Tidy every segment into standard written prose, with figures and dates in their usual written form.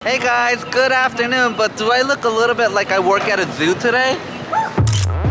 Hey guys, good afternoon, but do I look a little bit like I work at a zoo today?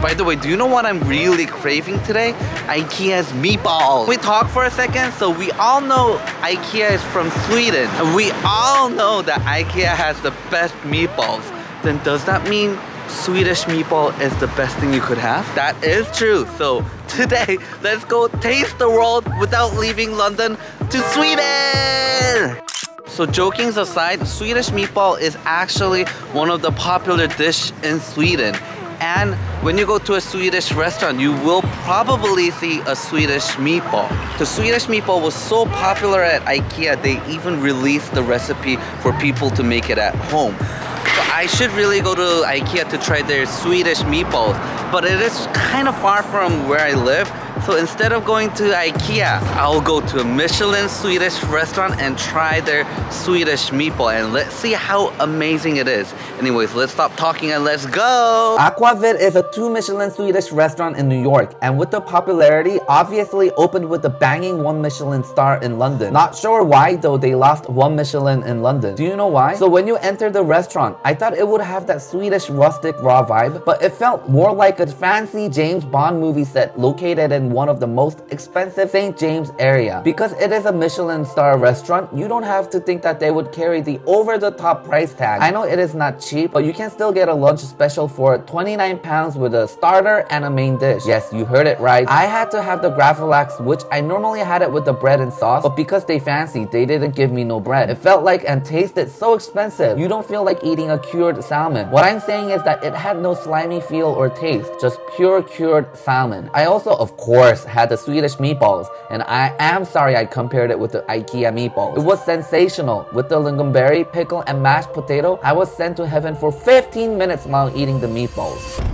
By the way, do you know what I'm really craving today? IKEA's meatballs. We talk for a second, so we all know IKEA is from Sweden. And we all know that IKEA has the best meatballs. Then does that mean Swedish meatball is the best thing you could have? That is true. So today, let's go taste the world without leaving London to Sweden! So jokings aside, Swedish meatball is actually one of the popular dishes in Sweden. And when you go to a Swedish restaurant, you will probably see a Swedish meatball. The Swedish meatball was so popular at IKEA, they even released the recipe for people to make it at home. So I should really go to IKEA to try their Swedish meatballs, but it is kind of far from where I live. So instead of going to IKEA, I'll go to a Michelin Swedish restaurant and try their Swedish meatball, and let's see how amazing it is. Anyways, let's stop talking and let's go! Aquavit is a 2 Michelin Swedish restaurant in New York, and with the popularity, obviously opened with a banging 1 Michelin star in London. Not sure why though they lost 1 Michelin in London. Do you know why? So when you enter the restaurant, I thought it would have that Swedish rustic raw vibe, but it felt more like a fancy James Bond movie set located in one of the most expensive St. James area. Because it is a Michelin star restaurant, you don't have to think that they would carry the over-the-top price tag. I know it is not cheap, but you can still get a lunch special for £29 with a starter and a main dish. Yes, you heard it right. I had to have the Grafalax, which I normally had it with the bread and sauce, but because they fancy, they didn't give me no bread. It felt like and tasted so expensive. You don't feel like eating a cured salmon. What I'm saying is that it had no slimy feel or taste, just pure cured salmon. I also, of course, had the Swedish meatballs, and I am sorry I compared it with the IKEA meatballs. It was sensational. With the lingonberry, pickle, and mashed potato, I was sent to heaven for 15 minutes while eating the meatballs.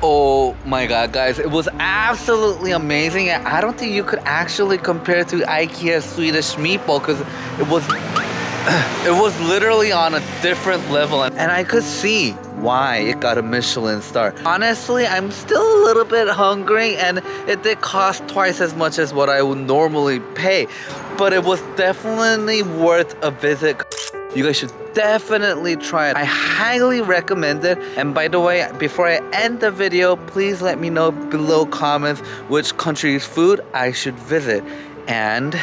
Oh my god, guys, it was absolutely amazing. And I don't think you could actually compare to IKEA's Swedish meatball because it was literally on a different level, and I could see why it got a Michelin star. Honestly, I'm still a little bit hungry, and it did cost twice as much as what I would normally pay, but it was definitely worth a visit. You guys should definitely try it. I highly recommend it. And by the way, before I end the video, please let me know below comments which country's food I should visit. And